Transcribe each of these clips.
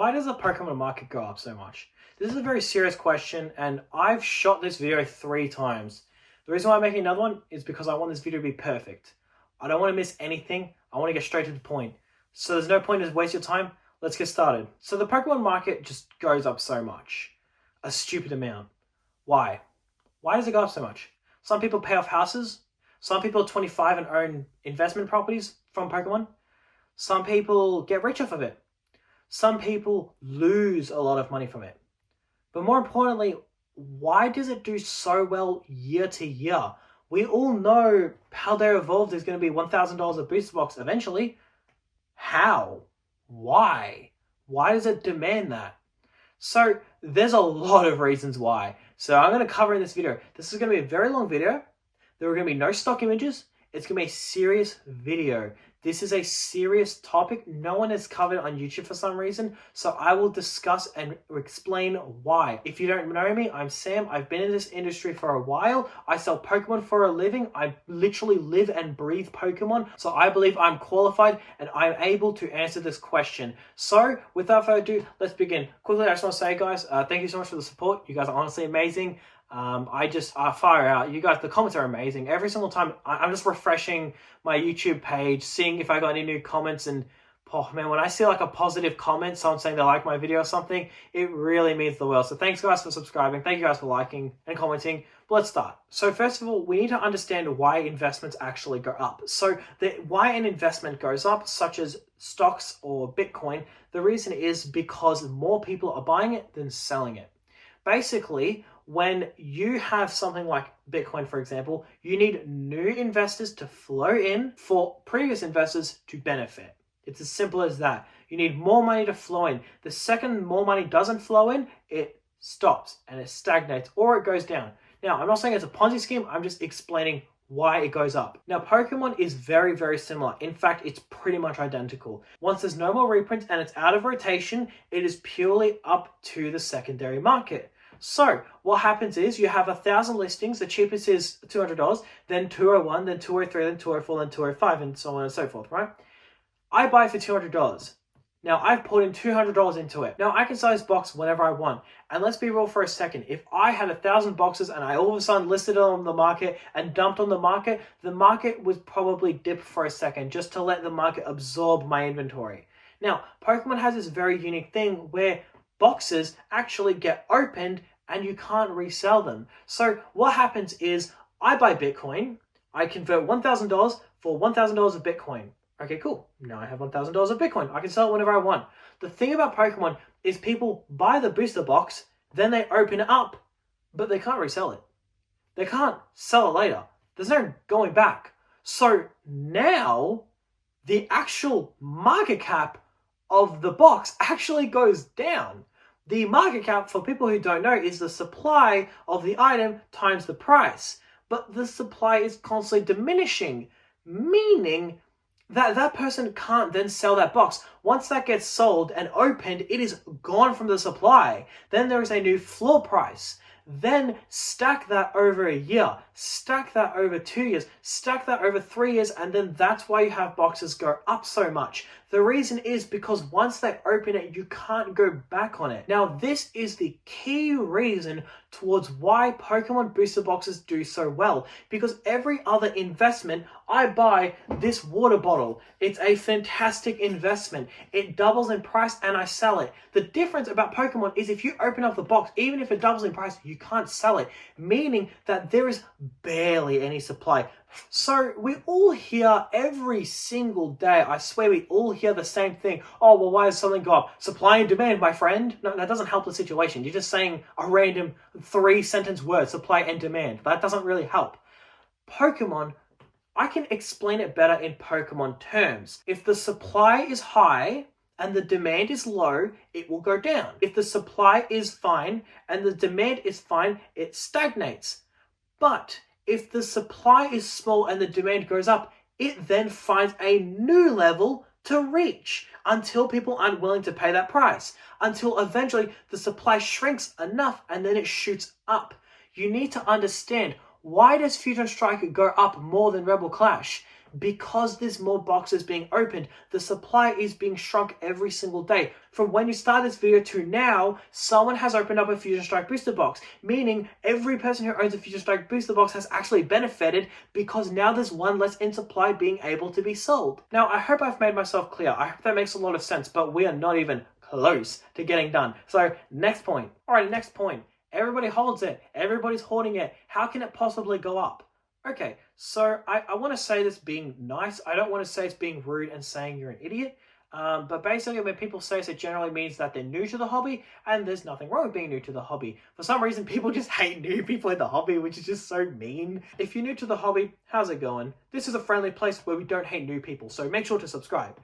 Why does the Pokemon market go up so much? This is a very serious question, and I've shot this video 3 times. The reason why I'm making another one is because I want this video to be perfect. I don't want to miss anything. I want to get straight to the point. So there's no point to waste your time. Let's get started. So the Pokemon market just goes up so much. A stupid amount. Why? Why does it go up so much? Some people pay off houses. Some people are 25 and own investment properties from Pokemon. Some people get rich off of it. Some people lose a lot of money from it. But more importantly, why does it do so well year to year? We all know Paldea Evolved is going to be $1,000 a booster box eventually. How? Why? Why does it demand that? So there's a lot of reasons why. So I'm going to cover in this video. This is going to be a very long video. There are going to be no stock images. It's going to be a serious video. This is a serious topic. No one has covered on YouTube for some reason. So I will discuss and explain why. If you don't know me, I'm Sam. I've been in this industry for a while. I sell Pokemon for a living. I literally live and breathe Pokemon. So I believe I'm qualified and I'm able to answer this question. So without further ado, let's begin. Quickly, I just want to say, guys, thank you so much for the support. You guys are honestly amazing. I just fire out. You guys, the comments are amazing. Every single time, I'm just refreshing my YouTube page, seeing if I got any new comments. And oh man, when I see like a positive comment, someone saying they like my video or something, it really means the world. So thanks guys for subscribing. Thank you guys for liking and commenting. But let's start. So first of all, we need to understand why investments actually go up. So why an investment goes up, such as stocks or Bitcoin, the reason is because more people are buying it than selling it. Basically, when you have something like Bitcoin, for example, you need new investors to flow in for previous investors to benefit. It's as simple as that. You need more money to flow in. The second more money doesn't flow in, it stops and it stagnates or it goes down. Now, I'm not saying it's a Ponzi scheme. I'm just explaining why it goes up. Now, Pokemon is very, very similar. In fact, it's pretty much identical. Once there's no more reprints and it's out of rotation, it is purely up to the secondary market. So what happens is you have 1,000 listings. The cheapest is $200, then 201, then 203, then 204, then 205, and so on and so forth, right? I buy it for $200. Now I've put in $200 into it. Now I can sell this box whenever I want. And let's be real for a second. If I had 1,000 boxes and I all of a sudden listed it on the market and dumped on the market would probably dip for a second just to let the market absorb my inventory. Now, Pokemon has this very unique thing where boxes actually get opened and you can't resell them. So what happens is I buy Bitcoin, I convert $1,000 for $1,000 of Bitcoin. Okay, cool. Now I have $1,000 of Bitcoin. I can sell it whenever I want. The thing about Pokemon is people buy the booster box, then they open it up, but they can't resell it. They can't sell it later. There's no going back. So now the actual market cap of the box actually goes down. The market cap, for people who don't know, is the supply of the item times the price. But the supply is constantly diminishing, meaning that that person can't then sell that box. Once that gets sold and opened, it is gone from the supply. Then there is a new floor price. Then stack that over a year, stack that over 2 years, stack that over 3 years, and then that's why you have boxes go up so much. The reason is because once they open it, you can't go back on it. Now, this is the key reason towards why Pokemon booster boxes do so well. Because every other investment, I buy this water bottle. It's a fantastic investment. It doubles in price and I sell it. The difference about Pokemon is if you open up the box, even if it doubles in price, you can't sell it, meaning that there is barely any supply. So we all hear every single day, I swear we all hear the same thing. Oh, well, why does something go up? Supply and demand, my friend. No, that doesn't help the situation. You're just saying a random 3-sentence word, supply and demand. That doesn't really help. Pokemon, I can explain it better in Pokemon terms. If the supply is high and the demand is low, it will go down. If the supply is fine and the demand is fine, it stagnates. But if the supply is small and the demand goes up, it then finds a new level to reach until people aren't willing to pay that price, until eventually the supply shrinks enough and then it shoots up. You need to understand, why does Fusion Strike go up more than Rebel Clash? because there's more boxes being opened, the supply is being shrunk every single day. From when you start this video to now, someone has opened up a Fusion Strike booster box, meaning every person who owns a Fusion Strike booster box has actually benefited because now there's one less in supply being able to be sold. Now, I hope I've made myself clear. I hope that makes a lot of sense, but we are not even close to getting done. So, next point. Alright, next point. Everybody holds it. Everybody's hoarding it. How can it possibly go up? Okay, so I want to say this being nice. I don't want to say it's being rude and saying you're an idiot. But basically, when people say this, it generally means that they're new to the hobby, and there's nothing wrong with being new to the hobby. For some reason, people just hate new people in the hobby, which is just so mean. If you're new to the hobby, how's it going? This is a friendly place where we don't hate new people, so make sure to subscribe.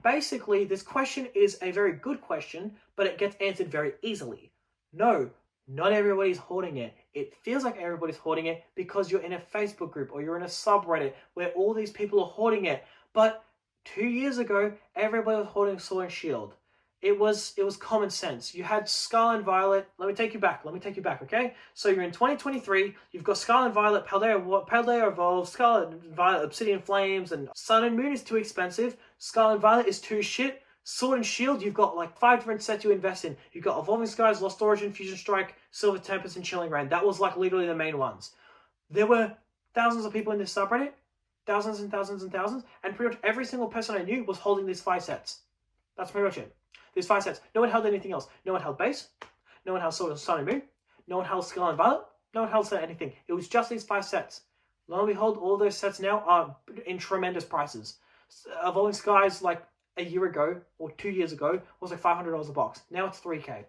Basically, this question is a very good question, but it gets answered very easily. No, not everybody's hoarding it. It feels like everybody's hoarding it because you're in a Facebook group or you're in a subreddit where all these people are hoarding it. But 2 years ago, everybody was hoarding Sword and Shield. It was common sense. You had Scarlet and Violet. Let me take you back, okay? So you're in 2023. You've got Scarlet and Violet, Paldea Evolved, Scarlet and Violet, Obsidian Flames, and Sun and Moon is too expensive. Scarlet and Violet is too shit. Sword and Shield, you've got like 5 different sets you invest in. You've got Evolving Skies, Lost Origin, Fusion Strike, Silver Tempest, and Chilling Reign. That was like literally the main ones. There were thousands of people in this subreddit, thousands and thousands and thousands, and pretty much every single person I knew was holding these 5 sets. That's pretty much it. These 5 sets. No one held anything else. No one held base. No one held Sword and Sun and Moon. No one held Scarlet and Violet. No one held anything. It was just these 5 sets. Lo and behold, all those sets now are in tremendous prices. Evolving Skies, like a year ago or 2 years ago, was like $500 a box. Now it's $3K.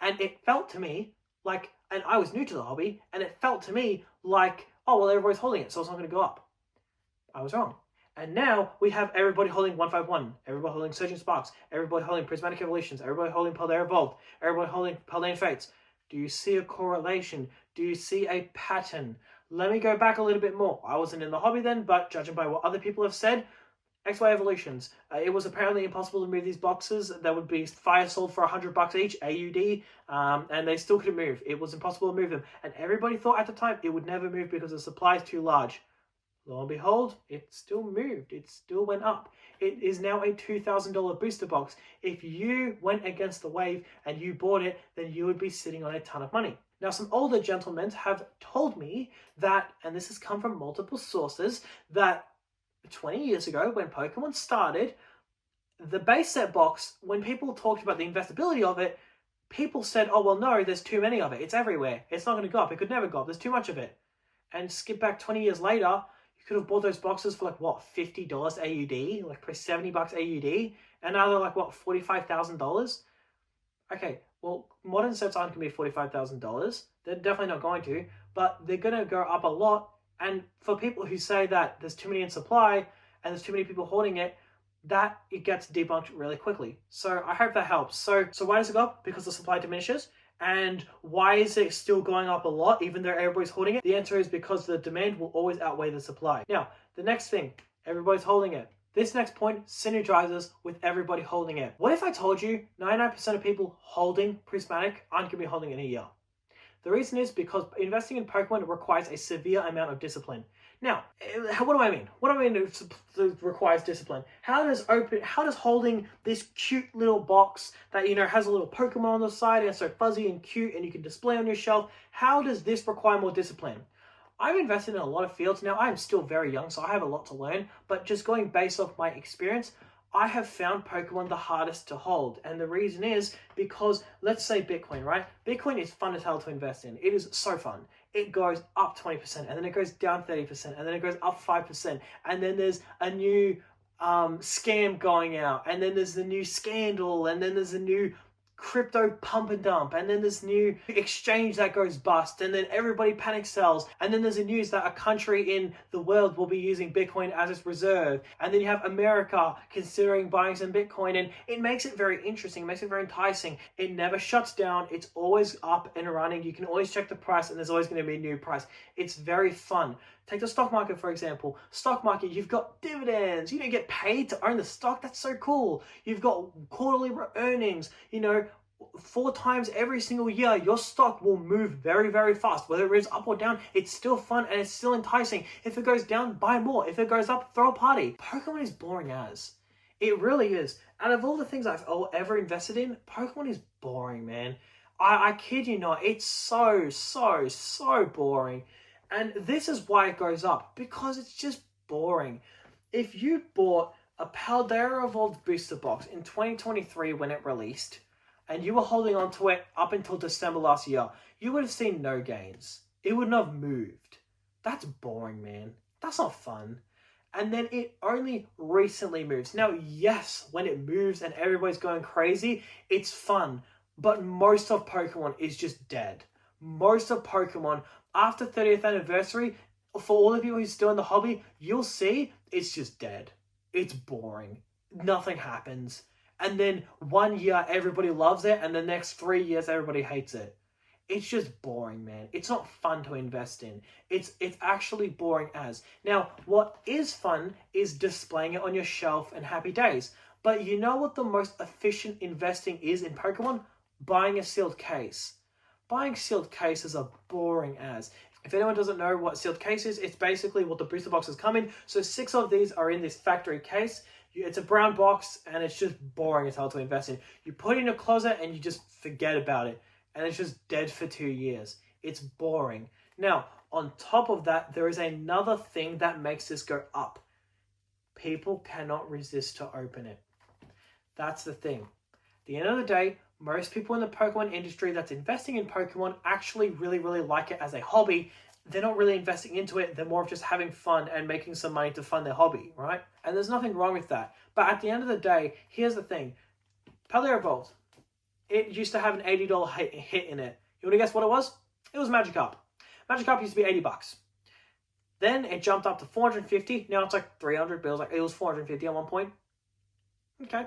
And it felt to me like, and I was new to the hobby, and it felt to me like, oh, well, everybody's holding it, so it's not going to go up. I was wrong. And now we have everybody holding 151, everybody holding Surging Sparks, everybody holding Prismatic Evolutions, everybody holding Paldea Evolved, everybody holding Paldean Fates. Do you see a correlation? Do you see a pattern? Let me go back a little bit more. I wasn't in the hobby then, but judging by what other people have said, XY Evolutions. It was apparently impossible to move these boxes. That would be fire sold for $100 each, AUD, and they still couldn't move. It was impossible to move them. And everybody thought at the time it would never move because the supply is too large. Lo and behold, it still moved. It still went up. It is now a $2,000 booster box. If you went against the wave and you bought it, then you would be sitting on a ton of money. Now, some older gentlemen have told me that, and this has come from multiple sources, that 20 years ago when Pokemon started, the base set box, when people talked about the investability of it, people said, oh, well, no, there's too many of it. It's everywhere. It's not going to go up. It could never go up. There's too much of it. And skip back 20 years later, you could have bought those boxes for like, what, $50 AUD? Like, probably $70 AUD? And now they're like, what, $45,000? Okay, well, modern sets aren't going to be $45,000. They're definitely not going to, but they're going to go up a lot. And for people who say that there's too many in supply and there's too many people hoarding it, that it gets debunked really quickly. So I hope that helps. So why does it go up? Because the supply diminishes. And why is it still going up a lot even though everybody's hoarding it? The answer is because the demand will always outweigh the supply. Now, the next thing, everybody's holding it. This next point synergizes with everybody holding it. What if I told you 99% of people holding Prismatic aren't going to be holding it in a year? The reason is because investing in Pokemon requires a severe amount of discipline. Now, what do I mean? What do I mean it requires discipline? How does holding this cute little box that, has a little Pokemon on the side and it's so fuzzy and cute and you can display on your shelf, how does this require more discipline? I've invested in a lot of fields. Now, I'm still very young, so I have a lot to learn, but just going based off my experience, I have found Pokemon the hardest to hold. And the reason is because, let's say Bitcoin, right? Bitcoin is fun as hell to invest in. It is so fun. It goes up 20%, and then it goes down 30%, and then it goes up 5%. And then there's a new scam going out, and then there's the new scandal, and then there's a new crypto pump and dump, and then there's new exchange that goes bust, and then everybody panic sells, and then there's the news that a country in the world will be using Bitcoin as its reserve, and then you have America considering buying some Bitcoin, and it makes it very interesting, it makes it very enticing. It never shuts down, it's always up and running, you can always check the price, and there's always going to be a new price. It's very fun. Take the stock market, for example. Stock market, you've got dividends. You don't get paid to own the stock. That's so cool. You've got quarterly earnings. 4 times every single year, your stock will move very, very fast. Whether it is up or down, it's still fun and it's still enticing. If it goes down, buy more. If it goes up, throw a party. Pokemon is boring as. It really is. Out of all the things I've ever invested in, Pokemon is boring, man. I kid you not. It's so boring. And this is why it goes up. Because it's just boring. If you bought a Paldea Evolved booster box in 2023 when it released, and you were holding on to it up until December last year, you would have seen no gains. It wouldn't have moved. That's boring, man. That's not fun. And then it only recently moves. Now, yes, when it moves and everybody's going crazy, it's fun. But most of Pokemon is just dead. Most of Pokemon, after 30th anniversary, for all of you who's still in the hobby, you'll see it's just dead. It's boring. Nothing happens. And then 1 year, everybody loves it, and the next 3 years, everybody hates it. It's just boring, man. It's not fun to invest in. It's actually boring as. Now, what is fun is displaying it on your shelf and happy days. But you know what the most efficient investing is in Pokemon? Buying a sealed case. Buying sealed cases are boring as. If anyone doesn't know what sealed case is, it's basically what the booster boxes come in. So 6 of these are in this factory case. It's a brown box and it's just boring as hell to invest in. You put it in a closet and you just forget about it. And it's just dead for 2 years. It's boring. Now, on top of that, there is another thing that makes this go up. People cannot resist to open it. That's the thing. At the end of the day, most people in the Pokemon industry that's investing in Pokemon actually really like it as a hobby. They're not really investing into it. They're more of just having fun and making some money to fund their hobby, right? And there's nothing wrong with that. But at the end of the day, here's the thing. Paldea Evolved. It used to have an $80 hit in it. You want to guess what it was? It was Magikarp. Magikarp used to be $80. Then it jumped up to $450. Now it's like $300 bills. Like it was $450 at one point. Okay.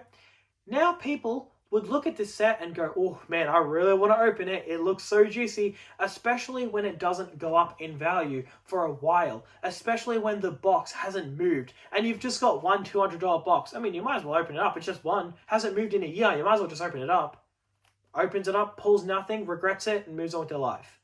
Now people would look at this set and go, oh man, I really want to open it. It looks so juicy, especially when it doesn't go up in value for a while, especially when the box hasn't moved and you've just got one $200 box. I mean, you might as well open it up. It's just one. Hasn't moved in a year. You might as well just open it up. Opens it up, pulls nothing, regrets it, and moves on with their life.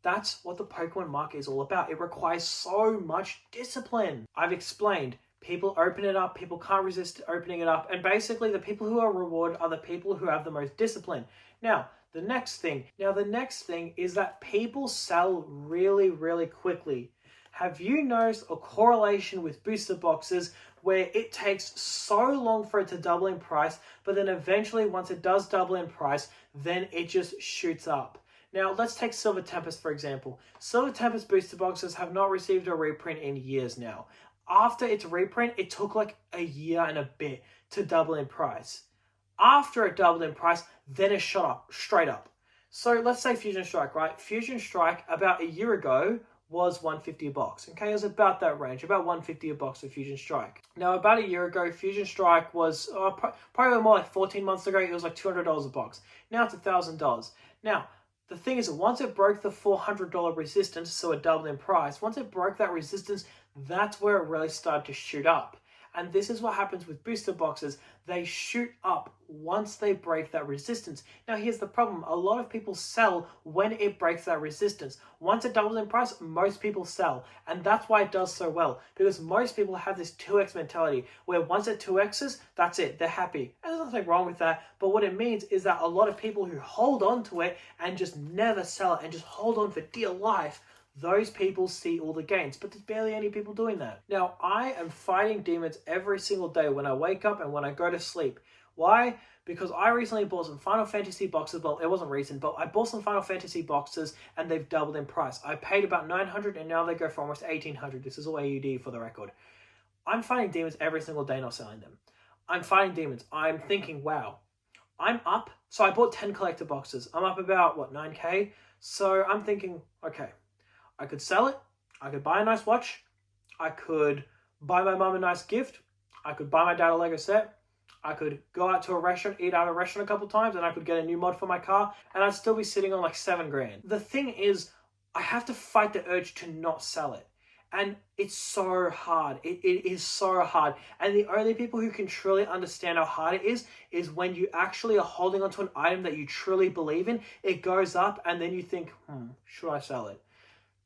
That's what the Pokemon market is all about. It requires so much discipline. I've explained. People open it up, people can't resist opening it up, and basically the people who are rewarded are the people who have the most discipline. Now, the next thing is that people sell really quickly. Have you noticed a correlation with booster boxes where it takes so long for it to double in price, but then eventually once it does double in price, then it just shoots up? Now, let's take Silver Tempest for example. Silver Tempest booster boxes have not received a reprint in years now. After its reprint, it took like a year and a bit to double in price. After it doubled in price, then it shot up, straight up. So let's say Fusion Strike, right? Fusion Strike about a year ago was $150 a box. Okay, it was about that range, about $150 a box for Fusion Strike. Now, about a year ago, Fusion Strike was probably more like 14 months ago, it was like $200 a box. Now it's $1,000. Now, the thing is, once it broke the $400 resistance, so it doubled in price, once it broke that resistance, that's where it really started to shoot up. And this is what happens with booster boxes. They shoot up once they break that resistance. Now here's the problem. A lot of people sell when it breaks that resistance. Once it doubles in price, most people sell. And that's why it does so well. Because most people have this 2x mentality where once it 2x's, that's it. They're happy. And there's nothing wrong with that. But what it means is that a lot of people who hold on to it and just never sell it and just hold on for dear life, those people see all the gains, but there's barely any people doing that. Now, I am fighting demons every single day when I wake up and when I go to sleep. Why? Because I recently bought some Final Fantasy boxes. Well, it wasn't recent, but I bought some Final Fantasy boxes and they've doubled in price. I paid about $900 and now they go for almost $1,800. This is all AUD for the record. I'm fighting demons every single day, not selling them. I'm fighting demons. I'm thinking, wow, I'm up. So I bought 10 collector boxes. I'm up about, what, 9K? So I'm thinking, okay, I could sell it, I could buy a nice watch, I could buy my mum a nice gift, I could buy my dad a Lego set, I could go out to a restaurant, eat out at a restaurant a couple times, and I could get a new mod for my car, and I'd still be sitting on like $7 grand. The thing is, I have to fight the urge to not sell it. And it's so hard. It is so hard. And the only people who can truly understand how hard it is when you actually are holding onto an item that you truly believe in. It goes up and then you think, should I sell it?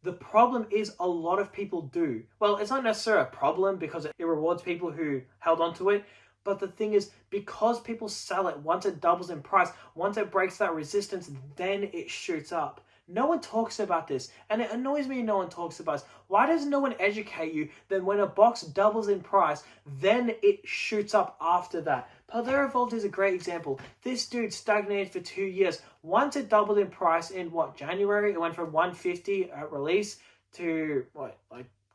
The problem is a lot of people do. Well, it's not necessarily a problem because it rewards people who held onto it. But the thing is, because people sell it, once it doubles in price, once it breaks that resistance, then it shoots up. No one talks about this, and it annoys me no one talks about this. Why does no one educate you that when a box doubles in price, then it shoots up after that? Paldea Evolved is a great example. This dude stagnated for 2 years. Once it doubled in price in, January? It went from 150 at release to,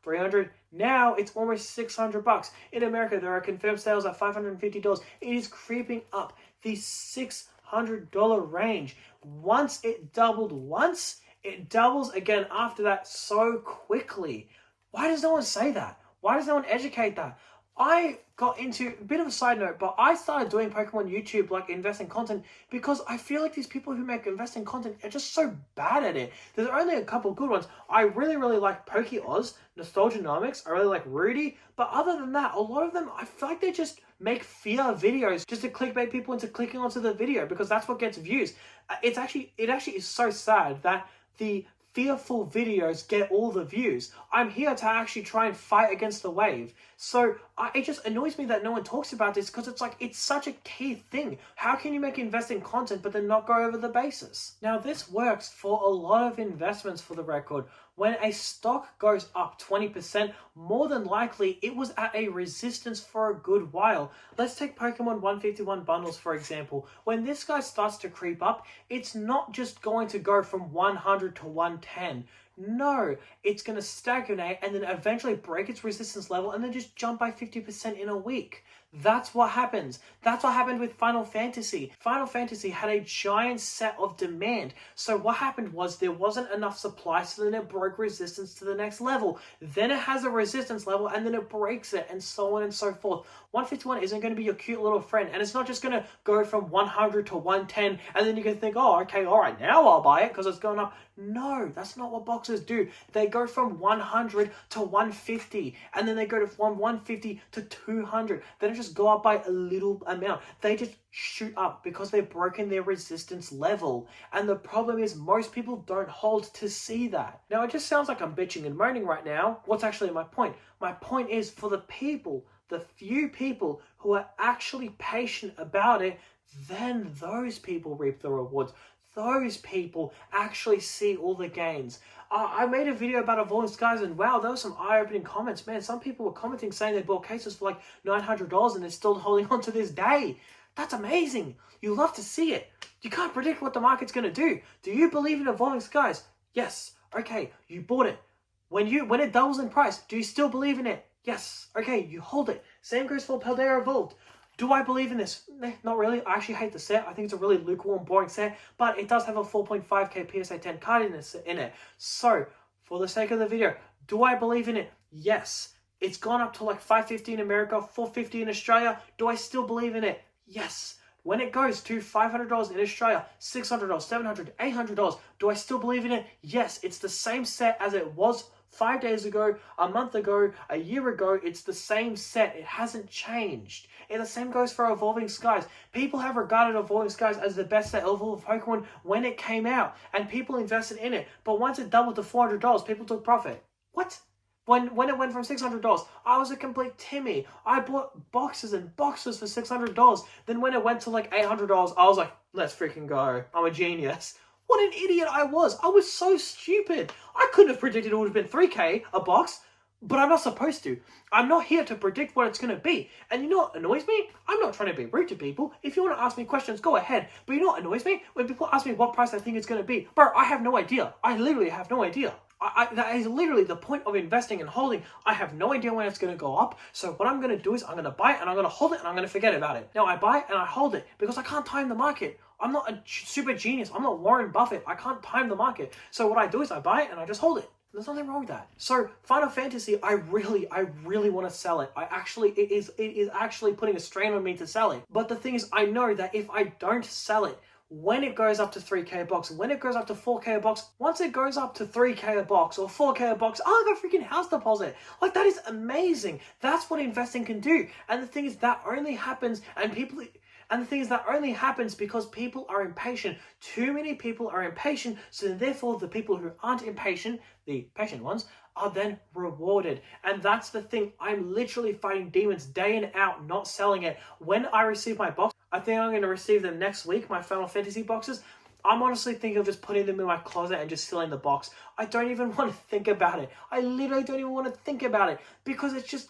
300? Now it's almost $600. In America, there are confirmed sales at $550. It is creeping up the $600 range. Once it doubled once, it doubles again after that so quickly. Why does no one say that? Why does no one educate that? I got into a bit of a side note, but I started doing Pokemon YouTube, investing content, because I feel like these people who make investing content are just so bad at it. There's only a couple good ones. I really, really like PokeOz, Nostalgianomics. I really like Rudy. But other than that, a lot of them, I feel like they just make fear videos just to clickbait people into clicking onto the video because that's what gets views. It actually is so sad that the fearful videos get all the views. I'm here to actually try and fight against the wave. So it just annoys me that no one talks about this because it's such a key thing. How can you make investing content but then not go over the basis? Now this works for a lot of investments for the record. When a stock goes up 20%, more than likely it was at a resistance for a good while. Let's take Pokemon 151 bundles for example. When this guy starts to creep up, it's not just going to go from 100 to 110. No, it's going to stagnate and then eventually break its resistance level and then just jump by 50% in a week. That's what happens. That's what happened with Final Fantasy. Final Fantasy had a giant set of demand. So what happened was there wasn't enough supply, so then it broke resistance to the next level. Then it has a resistance level and then it breaks it and so on and so forth. 151 isn't going to be your cute little friend, and it's not just going to go from 100 to 110 and then you can think, oh, okay, all right, now I'll buy it because it's going up. No, that's not what boxes do. They go from 100 to 150 and then they go from 150 to 200. They don't just go up by a little amount. They just shoot up because they've broken their resistance level. And the problem is most people don't hold to see that. Now, it just sounds like I'm bitching and moaning right now. What's actually my point? My point is for the people, the few people who are actually patient about it, then those people reap the rewards. Those people actually see all the gains. I made a video about Evolving Skies and wow, there were some eye-opening comments. Man, some people were commenting saying they bought cases for like $900 and they're still holding on to this day. That's amazing. You love to see it. You can't predict what the market's going to do. Do you believe in Evolving Skies? Yes. Okay, you bought it. When it doubles in price, do you still believe in it? Yes. Okay, you hold it. Same goes for Paldea Evolved. Do I believe in this? Not really. I actually hate the set. I think it's a really lukewarm, boring set, but it does have a 4.5k PSA 10 card in it. So, for the sake of the video, do I believe in it? Yes. It's gone up to like $550 in America, $450 in Australia. Do I still believe in it? Yes. When it goes to $500 in Australia, $600, $700, $800, do I still believe in it? Yes. It's the same set as it was 5 days ago, a month ago, a year ago. It's the same set. It hasn't changed. And the same goes for Evolving Skies. People have regarded Evolving Skies as the best set of Pokemon when it came out, and people invested in it. But once it doubled to $400, people took profit. What? When it went from $600, I was a complete Timmy. I bought boxes and boxes for $600. Then when it went to like $800, I was like, let's freaking go. I'm a genius. What an idiot I was. I was so stupid. I couldn't have predicted it would have been 3K a box, but I'm not supposed to. I'm not here to predict what it's going to be. And you know what annoys me? I'm not trying to be rude to people. If you want to ask me questions, go ahead. But you know what annoys me? When people ask me what price I think it's going to be. Bro, I have no idea. I literally have no idea. That is literally the point of investing and holding. I have no idea when it's going to go up. So what I'm going to do is I'm going to buy it and I'm going to hold it and I'm going to forget about it. Now I buy it and I hold it because I can't time the market. I'm not a super genius. I'm not Warren Buffett. I can't time the market. So what I do is I buy it and I just hold it. There's nothing wrong with that. So Final Fantasy, I really want to sell it. It is actually putting a strain on me to sell it. But the thing is, I know that if I don't sell it, when it goes up to 3K a box, when it goes up to 4K a box, once it goes up to 3K a box or 4K a box, I got a freaking house deposit. Like, that is amazing. That's what investing can do. And the thing is, that only happens, and the thing is, that only happens because people are impatient. Too many people are impatient, so therefore the people who aren't impatient, the patient ones, are then rewarded. And that's the thing. I'm literally fighting demons day in out, not selling it. When I receive my box, I think I'm going to receive them next week, my Final Fantasy boxes. I'm honestly thinking of just putting them in my closet and just filling the box. I don't even want to think about it. I literally don't even want to think about it because it's just,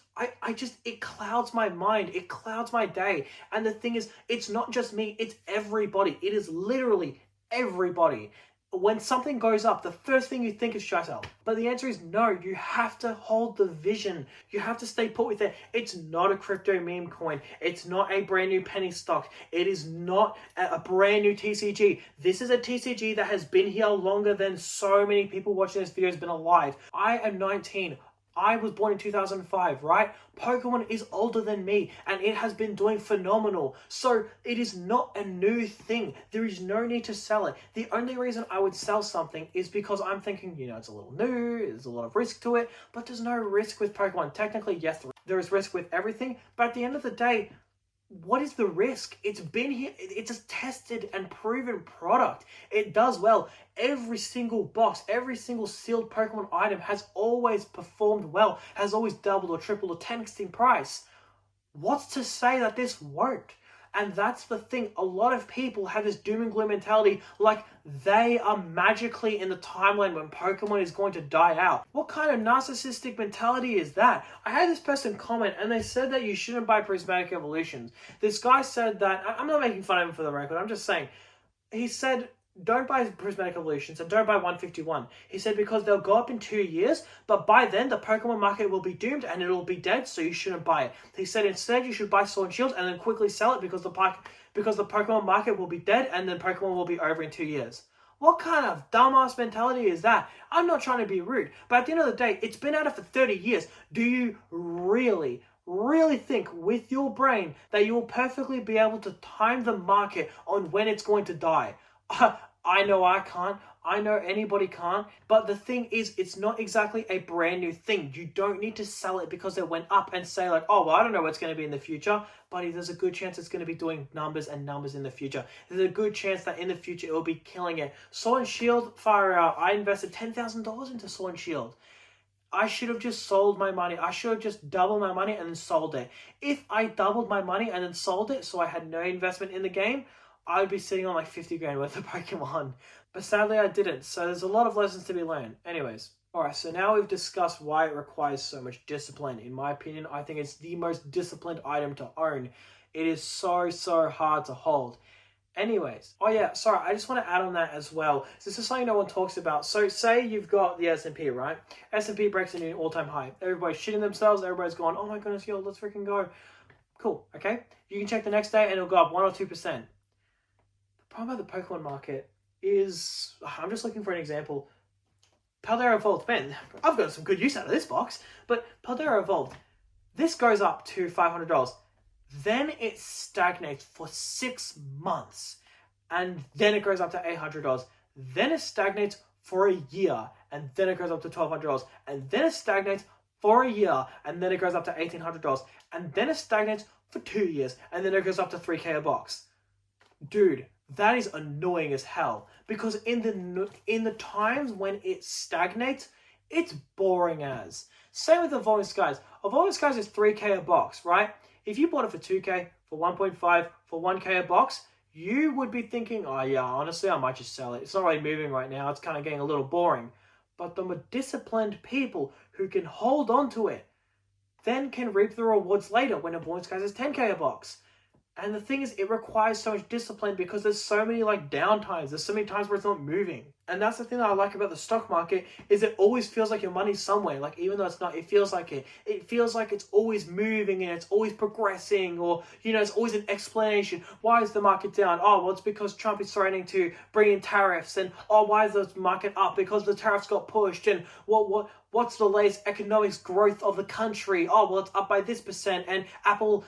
it clouds my mind. It clouds my day. And the thing is, it's not just me, it's everybody. It is literally everybody. When something goes up, the first thing you think is shut up. But the answer is no. You have to hold the vision. You have to stay put with it. It's not a crypto meme coin. It's not a brand new penny stock. It is not a brand new TCG. This is a TCG that has been here longer than so many people watching this video has been alive. I am 19. I was born in 2005, right? Pokemon is older than me and it has been doing phenomenal. So it is not a new thing. There is no need to sell it. The only reason I would sell something is because I'm thinking, it's a little new, there's a lot of risk to it, but there's no risk with Pokemon. Technically, yes, there is risk with everything, but at the end of the day, what is the risk? It's been here. It's a tested and proven product. It does well. Every single box, every single sealed Pokemon item has always performed well, has always doubled or tripled or 10x in price. What's to say that this won't? And that's the thing. A lot of people have this doom and gloom mentality, like they are magically in the timeline when Pokemon is going to die out. What kind of narcissistic mentality is that? I had this person comment and they said that you shouldn't buy prismatic evolutions. This guy said that, I'm not making fun of him for the record, I'm just saying, he said, don't buy prismatic evolutions and don't buy 151. He said because they'll go up in 2 years, but by then the Pokemon market will be doomed and it'll be dead, so you shouldn't buy it. He said instead you should buy Sword and Shield and then quickly sell it because the Pokemon market will be dead and then Pokemon will be over in 2 years. What kind of dumbass mentality is that? I'm not trying to be rude, but at the end of the day, it's been out for 30 years. Do you really think with your brain that you will perfectly be able to time the market on when it's going to die? I know I can't. I know anybody can't. But the thing is, it's not exactly a brand new thing. You don't need to sell it because it went up and say like, oh, well, I don't know what's going to be in the future. Buddy, there's a good chance it's going to be doing numbers and numbers in the future. There's a good chance that in the future it will be killing it. Sword and Shield, far out. I invested $10,000 into Sword and Shield. I should have just sold my money. I should have just doubled my money and then sold it. If I doubled my money and then sold it so I had no investment in the game, I'd be sitting on like 50 grand worth of Pokemon. But sadly I didn't, so there's a lot of lessons to be learned. Anyways, alright, so now we've discussed why it requires so much discipline. In my opinion, I think it's the most disciplined item to own. It is so hard to hold. Anyways, oh yeah, sorry, I just want to add on that as well. This is something no one talks about. So say you've got the S&P, right? S&P breaks a new all-time high. Everybody's shitting themselves, everybody's going, oh my goodness, yo, let's freaking go. Cool, okay? You can check the next day and it'll go up 1 or 2%. Problem about the Pokemon market is, I'm just looking for an example. Paldea Evolved, man, I've got some good use out of this box, but Paldea Evolved, this goes up to $500. Then it stagnates for 6 months, and then it goes up to $800. Then it stagnates for a year, and then it goes up to $1,200. And then it stagnates for a year, and then it goes up to $1,800. And then it stagnates for 2 years, and then it goes up to 3K a box. Dude, that is annoying as hell, because in the times when it stagnates, it's boring as. Same with Evolving Skies. Evolving Skies is 3K a box, right? If you bought it for 2K, for 1.5, for 1K a box, you would be thinking, oh yeah, honestly, I might just sell it. It's not really moving right now. It's kind of getting a little boring. But the more disciplined people who can hold on to it then can reap the rewards later when Evolving Skies is 10K a box. And the thing is, it requires so much discipline because there's so many downtimes. There's so many times where it's not moving. And that's the thing that I like about the stock market, is it always feels like your money's somewhere. Like, even though it's not, it feels like it. It feels like it's always moving and it's always progressing, or, it's always an explanation. Why is the market down? Oh, well, it's because Trump is threatening to bring in tariffs. And, oh, why is the market up? Because the tariffs got pushed. And what what's the latest economics growth of the country? Oh, well, it's up by this percent, and Apple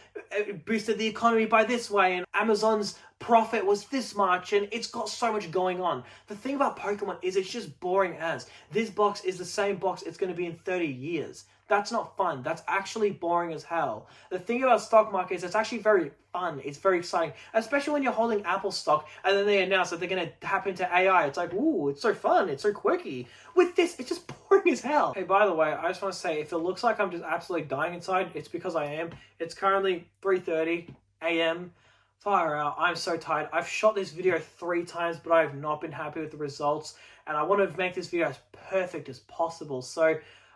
boosted the economy by this way, and Amazon's profit was this much, and it's got so much going on. The thing about Pokemon is it's just boring as. This box is the same box it's going to be in 30 years. That's not fun. That's actually boring as hell. The thing about stock market is it's actually very fun. It's very exciting, especially when you're holding Apple stock and then they announce that they're going to tap into AI. It's like, ooh, it's so fun. It's so quirky. With this, it's just boring as hell. Hey, by the way, I just want to say, if it looks like I'm just absolutely dying inside, it's because I am. It's currently 3:30 a.m. Far out. I'm so tired. I've shot this video 3 times, but I have not been happy with the results. And I want to make this video as perfect as possible. So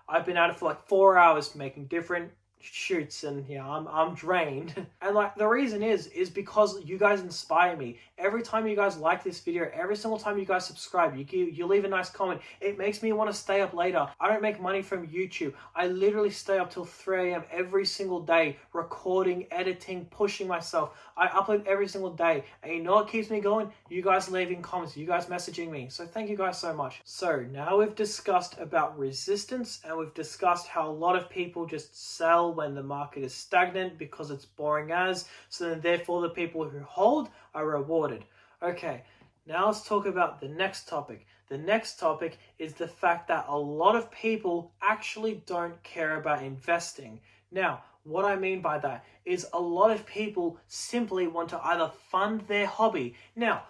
I've been at it for like 4 hours making different shoots, and yeah, I'm drained. And like the reason is because you guys inspire me. Every time you guys like this video, every single time you guys subscribe, you leave a nice comment, it makes me want to stay up later. I don't make money from YouTube. I literally stay up till 3 a.m. every single day, recording, editing, pushing myself. I upload every single day, and you know what keeps me going? You guys leaving comments, you guys messaging me. So thank you guys so much. So now we've discussed about resistance, and we've discussed how a lot of people just sell when the market is stagnant because it's boring as, so then therefore the people who hold are rewarded. Okay, now let's talk about the next topic. The next topic is the fact that a lot of people actually don't care about investing. Now, what I mean by that is a lot of people simply want to either fund their hobby. Now,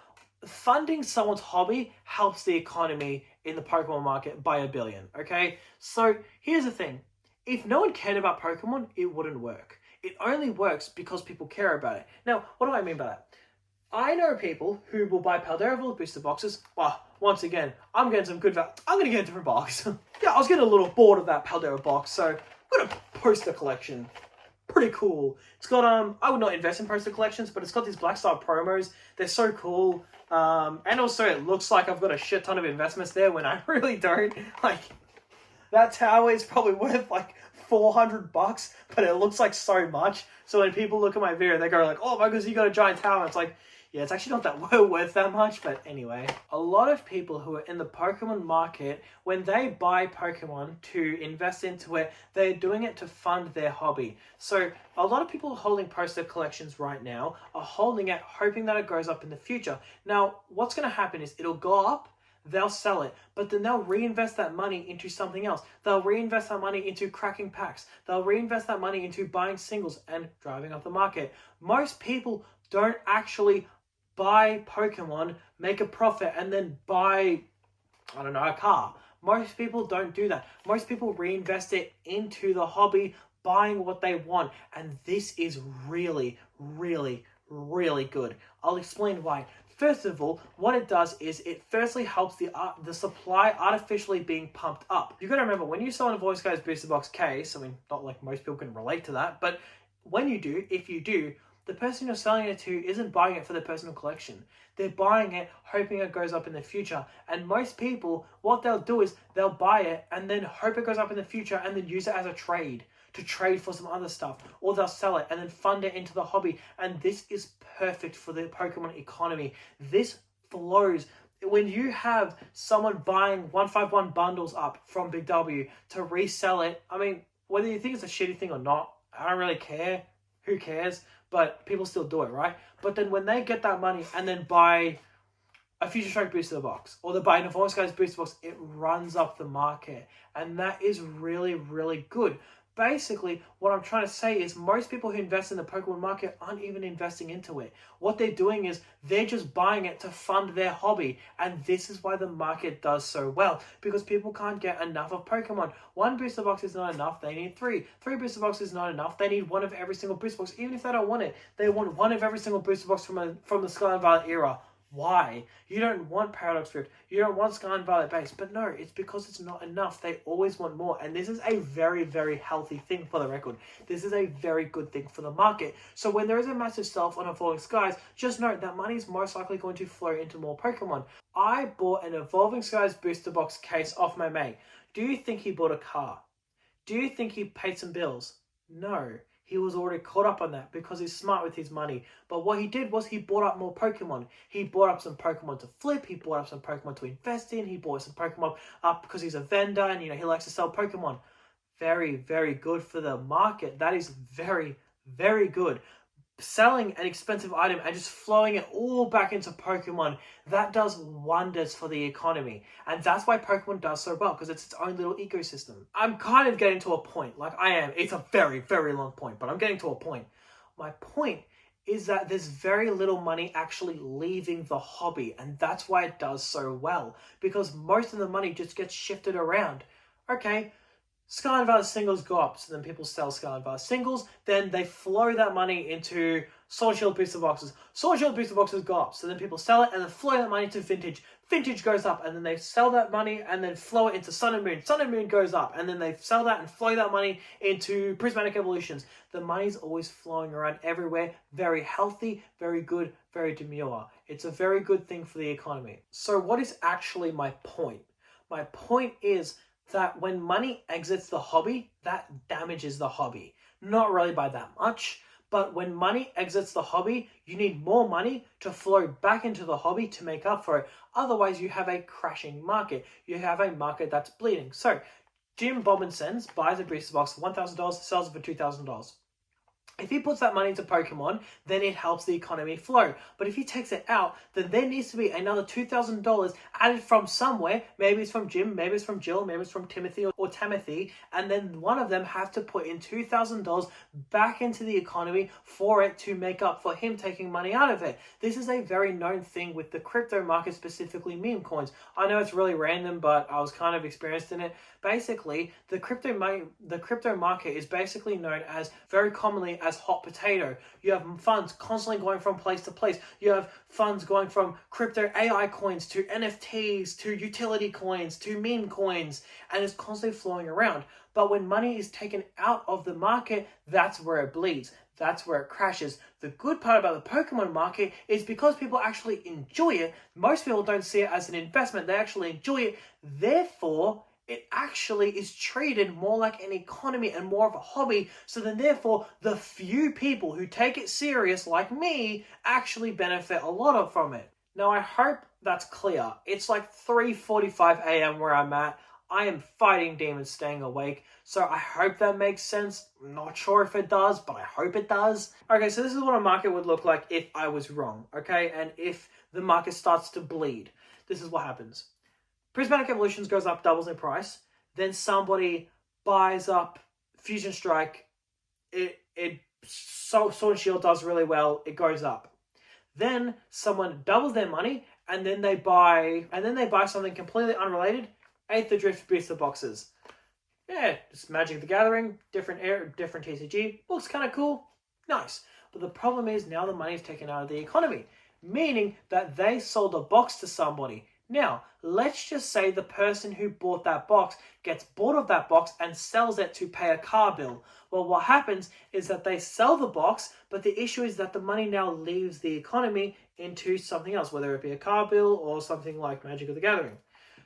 funding someone's hobby helps the economy in the Pokemon market by $1 billion, okay? So here's the thing. If no one cared about Pokemon, it wouldn't work. It only works because people care about it. Now, what do I mean by that? I know people who will buy Paldera booster boxes. Well, once again, I'm getting some good value. I'm going to get a different box. Yeah, I was getting a little bored of that Paldera box, so I'm going to poster collection. Pretty cool. It's got, I would not invest in poster collections, but it's got these Black Star promos. They're so cool. And also it looks like I've got a shit ton of investments there when I really don't. Like, that tower is probably worth like $400, but it looks like so much. So when people look at my video, they go like, oh my goodness, you got a giant tower. It's like, yeah, it's actually not that worth that much, but anyway. A lot of people who are in the Pokemon market, when they buy Pokemon to invest into it, they're doing it to fund their hobby. So a lot of people holding poster collections right now are holding it, hoping that it goes up in the future. Now, what's going to happen is it'll go up, they'll sell it, but then they'll reinvest that money into something else. They'll reinvest that money into cracking packs. They'll reinvest that money into buying singles and driving up the market. Most people don't actually buy Pokemon, make a profit, and then buy, I don't know, a car. Most people don't do that. Most people reinvest it into the hobby, buying what they want. And this is really, really, really good. I'll explain why. First of all, what it does is it firstly helps the supply artificially being pumped up. You've got to remember, when you sell a Voice Guys Booster Box case, I mean, not like most people can relate to that, but when you do, if you do, the person you're selling it to isn't buying it for their personal collection. They're buying it, hoping it goes up in the future. And most people, what they'll do is they'll buy it and then hope it goes up in the future and then use it as a trade, to trade for some other stuff. Or they'll sell it and then fund it into the hobby. And this is perfect for the Pokemon economy. This flows. When you have someone buying 151 bundles up from Big W to resell it, I mean, whether you think it's a shitty thing or not, I don't really care. Who cares? But people still do it, right? But then when they get that money and then buy a Future Strike Booster Box, or they buy an Voice Guys Booster Box, it runs up the market. And that is really, really good. Basically, what I'm trying to say is most people who invest in the Pokemon market aren't even investing into it. What they're doing is they're just buying it to fund their hobby. And this is why the market does so well, because people can't get enough of Pokemon. 1 booster box is not enough, they need 3. 3 booster boxes is not enough, they need 1 of every single booster box. Even if they don't want it, they want 1 of every single booster box from the Scarlet and Violet era. Why? You don't want Paradox Rift. You don't want Scarlet and Violet base. But no, it's because it's not enough. They always want more. And this is a very, very healthy thing for the record. This is a very good thing for the market. So when there is a massive sell-off on Evolving Skies, just note that money is most likely going to flow into more Pokemon. I bought an Evolving Skies booster box case off my mate. Do you think he bought a car? Do you think he paid some bills? No. He was already caught up on that because he's smart with his money. But what he did was he bought up more Pokemon. He bought up some Pokemon to flip. He bought up some Pokemon to invest in. He bought some Pokemon up because he's a vendor and, he likes to sell Pokemon. Very, very good for the market. That is very, very good. Selling an expensive item and just flowing it all back into Pokemon, that does wonders for the economy. And that's why Pokemon does so well, because it's its own little ecosystem. I'm kind of getting to a point, it's a very, very long point, but I'm getting to a point. My point is that there's very little money actually leaving the hobby, and that's why it does so well, because most of the money just gets shifted around. Okay, Scarlet Violet singles go up, so then people sell Scarlet Violet singles, then they flow that money into Sword and Shield booster boxes. Sword and Shield booster boxes go up, so then people sell it and then flow that money to Vintage. Vintage goes up, and then they sell that money and then flow it into Sun and Moon. Sun and Moon goes up, and then they sell that and flow that money into Prismatic Evolutions. The money's always flowing around everywhere. Very healthy, very good, very demure. It's a very good thing for the economy. So what is actually my point? My point is that when money exits the hobby, that damages the hobby. Not really by that much, but when money exits the hobby, you need more money to flow back into the hobby to make up for it. Otherwise, you have a crashing market. You have a market that's bleeding. So, Jim Bobinsons buys a booster box for $1,000, sells it for $2,000. If he puts that money into Pokemon, then it helps the economy flow. But if he takes it out, then there needs to be another $2,000 added from somewhere. Maybe it's from Jim, maybe it's from Jill, maybe it's from Timothy or Timothy. And then one of them have to put in $2,000 back into the economy for it to make up for him taking money out of it. This is a very known thing with the crypto market, specifically meme coins. I know it's really random, but I was kind of experienced in it. Basically, the crypto market is basically known as, very commonly, as hot potato. You have funds constantly going from place to place. You have funds going from crypto AI coins to NFTs to utility coins to meme coins, and it's constantly flowing around. But when money is taken out of the market, that's where it bleeds. That's where it crashes. The good part about the Pokemon market is because people actually enjoy it, most people don't see it as an investment. They actually enjoy it. Therefore, it actually is treated more like an economy and more of a hobby. So then therefore, the few people who take it serious, like me, actually benefit a lot from it. Now, I hope that's clear. It's like 3:45 a.m. where I'm at. I am fighting demons staying awake. So I hope that makes sense. I'm not sure if it does, but I hope it does. Okay, so this is what a market would look like if I was wrong, okay? And if the market starts to bleed. This is what happens. Prismatic Evolutions goes up, doubles in price. Then somebody buys up Fusion Strike. Sword and Shield does really well. It goes up. Then someone doubles their money, and then they buy something completely unrelated. Aether Drift booster boxes. Yeah, just Magic the Gathering, different TCG. Looks kind of cool. Nice. But the problem is now the money is taken out of the economy, meaning that they sold a box to somebody. Now, let's just say the person who bought that box gets bored of that box and sells it to pay a car bill. Well, what happens is that they sell the box, but the issue is that the money now leaves the economy into something else, whether it be a car bill or something like Magic the Gathering.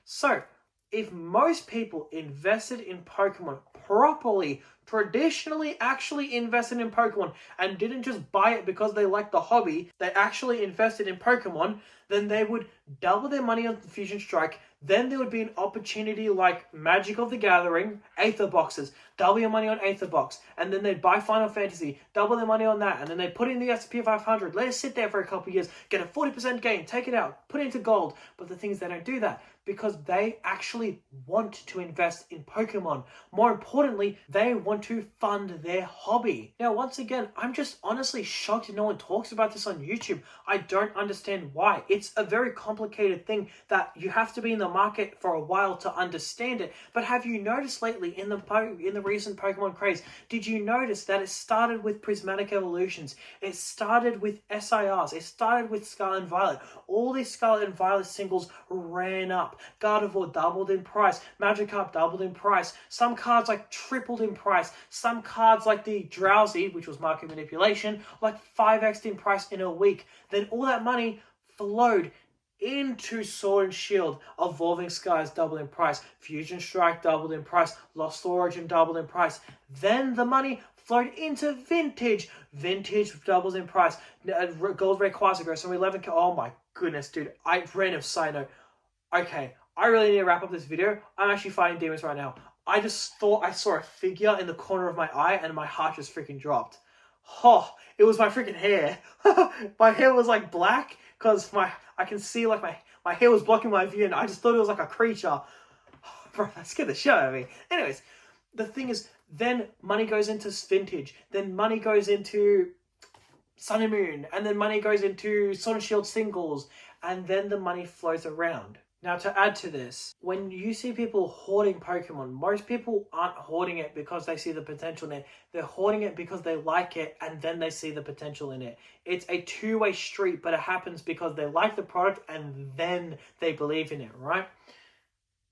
So, if most people invested in Pokemon properly, traditionally actually invested in Pokemon and didn't just buy it because they liked the hobby, they actually invested in Pokemon, then they would double their money on Fusion Strike. Then there would be an opportunity like Magic of the Gathering, Aether boxes, double your money on Aether box, and then they'd buy Final Fantasy, double their money on that, and then they put in the S&P 500, let it sit there for a couple of years, get a 40% gain, take it out, put it into gold. But the thing is, they don't do that because they actually want to invest in Pokemon. More importantly, they want to fund their hobby. Now, once again, I'm just honestly shocked no one talks about this on YouTube. I don't understand why. It's a very complicated thing that you have to be in the market for a while to understand it. But have you noticed lately in the recent Pokemon craze, did you notice that it started with Prismatic Evolutions? It started with SIRs. It started with Scarlet and Violet. All these Scarlet and Violet singles ran up. Gardevoir doubled in price. Magikarp doubled in price. Some cards like tripled in price. Some cards like the Drowsy, which was market manipulation, like 5x'd in price in a week. Then all that money flowed into Sword and Shield. Evolving Skies doubled in price. Fusion Strike doubled in price. Lost Origin doubled in price. Then the money flowed into vintage. Vintage doubles in price. Gold Ray Quasar goes from 11K. Oh my goodness, dude. Random side note. Okay, I really need to wrap up this video. I'm actually fighting demons right now. I just thought I saw a figure in the corner of my eye and my heart just freaking dropped. Oh, it was my freaking hair. My hair was like black because I can see like my hair was blocking my view and I just thought it was like a creature. Bro, that scared the shit out of me. Anyways, the thing is, then money goes into vintage. Then money goes into Sun and Moon. And then money goes into Sword and Shield singles. And then the money flows around. Now, to add to this, when you see people hoarding Pokemon, most people aren't hoarding it because they see the potential in it. They're hoarding it because they like it and then they see the potential in it. It's a two-way street, but it happens because they like the product and then they believe in it, right?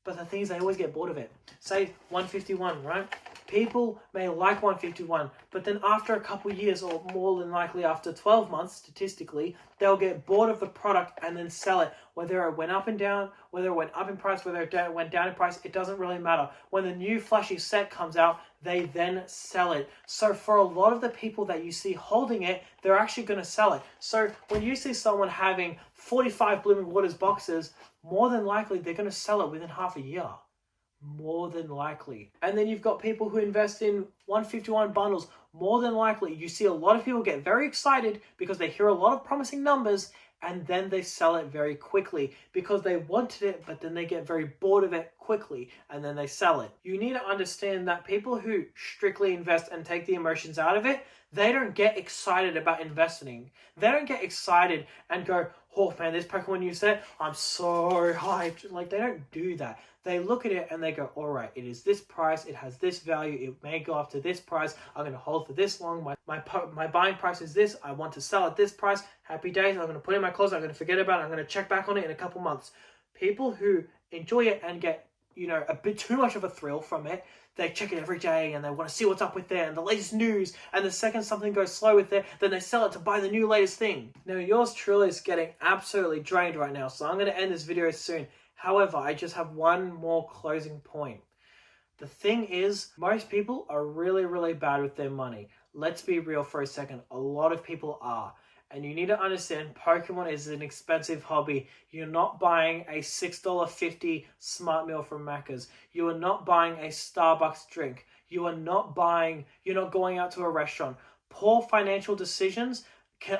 But the thing is, they always get bored of it. Say 151, right? People may like 151, but then after a couple years, or more than likely after 12 months, statistically, they'll get bored of the product and then sell it. Whether it went up and down, whether it went up in price, whether it went down in price, it doesn't really matter. When the new flashy set comes out, they then sell it. So for a lot of the people that you see holding it, they're actually going to sell it. So when you see someone having 45 Blooming Waters boxes, more than likely they're going to sell it within half a year. More than likely. And then you've got people who invest in 151 bundles. More than likely, you see a lot of people get very excited because they hear a lot of promising numbers and then they sell it very quickly because they wanted it, but then they get very bored of it quickly and then they sell it. You need to understand that people who strictly invest and take the emotions out of it, they don't get excited about investing. They don't get excited and go, oh man, this Pokemon new set, I'm so hyped. Like, they don't do that. They look at it and they go, all right, it is this price, it has this value, it may go up to this price, I'm going to hold for this long, my buying price is this, I want to sell at this price, happy days, I'm going to put it in my closet, I'm going to forget about it, I'm going to check back on it in a couple months. People who enjoy it and get, a bit too much of a thrill from it, they check it every day and they want to see what's up with it and the latest news, and the second something goes slow with it, then they sell it to buy the new latest thing. Now, yours truly is getting absolutely drained right now, so I'm going to end this video soon. However, I just have one more closing point. The thing is, most people are really, really bad with their money. Let's be real for a second. A lot of people are. And you need to understand, Pokemon is an expensive hobby. You're not buying a $6.50 Smart Meal from Macca's. You are not buying a Starbucks drink. You're not going out to a restaurant. Poor financial decisions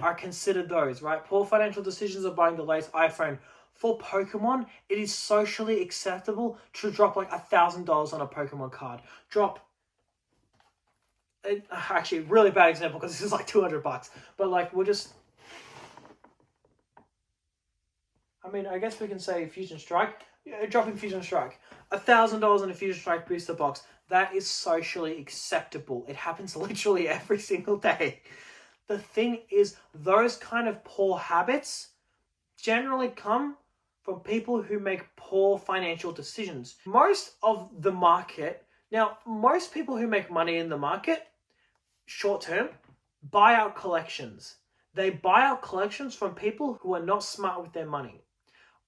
are considered those, right? Poor financial decisions are buying the latest iPhone. For Pokemon, it is socially acceptable to drop like $1,000 on a Pokemon card. Actually, really bad example because this is like $200. But like, I guess we can say Fusion Strike. Yeah, dropping Fusion Strike. $1,000 in a Fusion Strike booster box. That is socially acceptable. It happens literally every single day. The thing is, those kind of poor habits generally come from people who make poor financial decisions. Most people who make money in the market, short term, buy out collections. They buy out collections from people who are not smart with their money.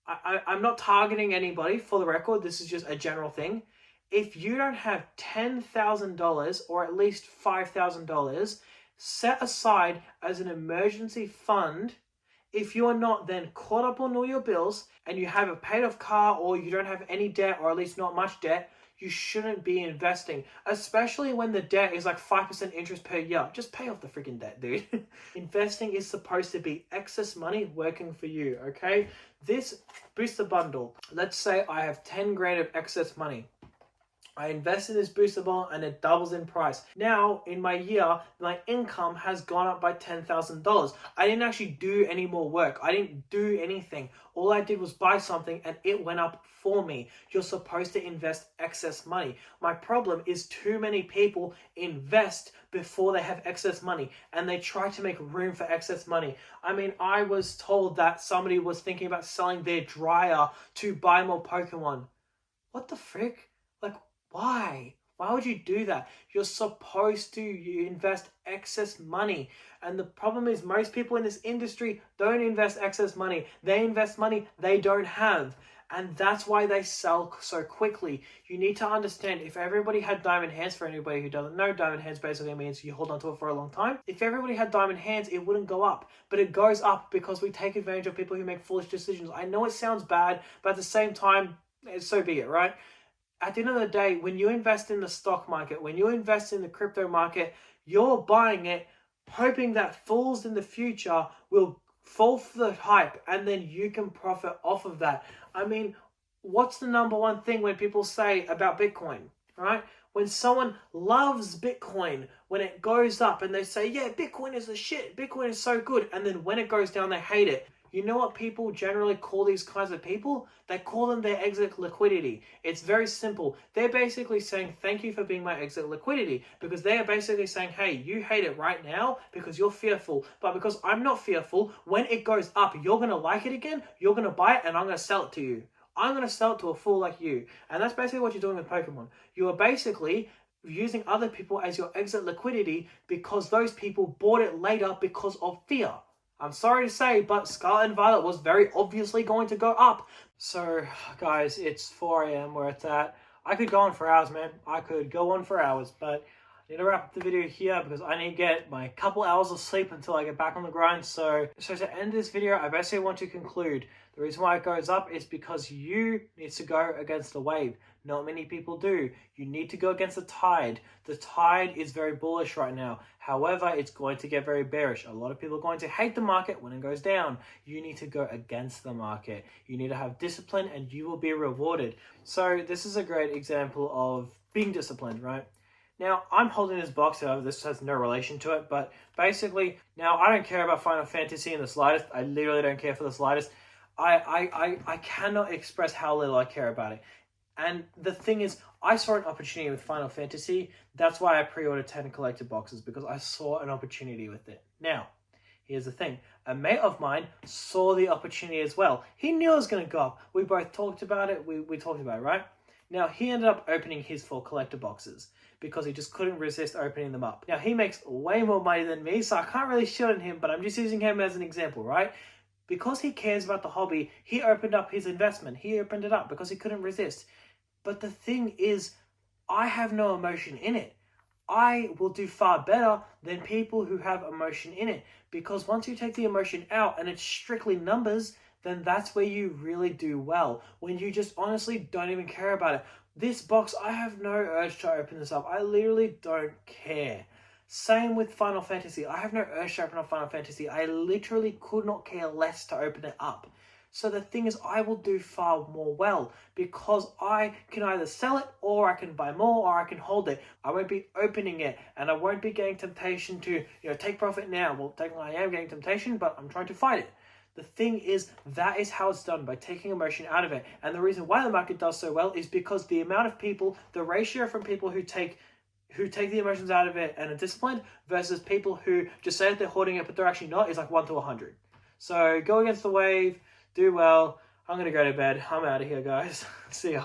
I'm not targeting anybody, for the record, this is just a general thing. If you don't have $10,000 or at least $5,000 set aside as an emergency fund, if you are not then caught up on all your bills and you have a paid off car or you don't have any debt or at least not much debt, you shouldn't be investing, especially when the debt is like 5% interest per year. Just pay off the freaking debt, dude. Investing is supposed to be excess money working for you, okay? This booster bundle, let's say I have 10 grand of excess money. I invest in this booster bundle and it doubles in price. Now, in my year, my income has gone up by $10,000. I didn't actually do any more work. I didn't do anything. All I did was buy something and it went up for me. You're supposed to invest excess money. My problem is too many people invest before they have excess money and they try to make room for excess money. I was told that somebody was thinking about selling their dryer to buy more Pokemon. What the frick? Why? Why would you do that? You're supposed to invest excess money. And the problem is most people in this industry don't invest excess money. They invest money they don't have. And that's why they sell so quickly. You need to understand, if everybody had diamond hands, for anybody who doesn't know, diamond hands basically means you hold on to it for a long time. If everybody had diamond hands, it wouldn't go up. But it goes up because we take advantage of people who make foolish decisions. I know it sounds bad, but at the same time, so be it, right? At the end of the day, when you invest in the stock market, when you invest in the crypto market, you're buying it hoping that fools in the future will fall for the hype and then you can profit off of that. I mean, what's the number one thing when people say about Bitcoin, right? When someone loves Bitcoin, when it goes up and they say, yeah, Bitcoin is the shit, Bitcoin is so good, and then when it goes down, they hate it. You know what people generally call these kinds of people? They call them their exit liquidity. It's very simple. They're basically saying, thank you for being my exit liquidity, because they are basically saying, hey, you hate it right now because you're fearful, but because I'm not fearful, when it goes up, you're going to like it again, you're going to buy it, and I'm going to sell it to you. I'm going to sell it to a fool like you. And that's basically what you're doing with Pokemon. You are basically using other people as your exit liquidity because those people bought it later because of fear. I'm sorry to say, but Scarlet and Violet was very obviously going to go up. So, guys, it's 4 a.m. where it's at. I could go on for hours, man. I could go on for hours, but I need to wrap up the video here because I need to get my couple hours of sleep until I get back on the grind. So to end this video, I basically want to conclude. The reason why it goes up is because you need to go against the wave. Not many people do. You need to go against the tide. The tide is very bullish right now. However, it's going to get very bearish. A lot of people are going to hate the market when it goes down. You need to go against the market. You need to have discipline and you will be rewarded. So this is a great example of being disciplined, right? Now, I'm holding this box, however, this has no relation to it, but basically, now I don't care about Final Fantasy in the slightest. I literally don't care for the slightest. I cannot express how little I care about it. And the thing is, I saw an opportunity with Final Fantasy. That's why I pre-ordered 10 collector boxes, because I saw an opportunity with it. Now, here's the thing. A mate of mine saw the opportunity as well. He knew it was going to go up. We both talked about it. We talked about it, right? Now, he ended up opening his 4 collector boxes because he just couldn't resist opening them up. Now, he makes way more money than me, so I can't really shit on him, but I'm just using him as an example, right? Because he cares about the hobby, he opened up his investment. He opened it up because he couldn't resist. But the thing is, I have no emotion in it. I will do far better than people who have emotion in it. Because once you take the emotion out and it's strictly numbers, then that's where you really do well. When you just honestly don't even care about it. This box, I have no urge to open this up. I literally don't care. Same with Final Fantasy. I have no urge to open up Final Fantasy. I literally could not care less to open it up. So the thing is, I will do far more well because I can either sell it or I can buy more or I can hold it. I won't be opening it and I won't be getting temptation to, take profit now. Well, technically I am getting temptation, but I'm trying to fight it. The thing is, that is how it's done, by taking emotion out of it. And the reason why the market does so well is because the amount of people, the ratio from people who take the emotions out of it and are disciplined versus people who just say that they're hoarding it but they're actually not is like 1 to 100. So go against the wave, do well. I'm going to go to bed. I'm out of here, guys. See ya.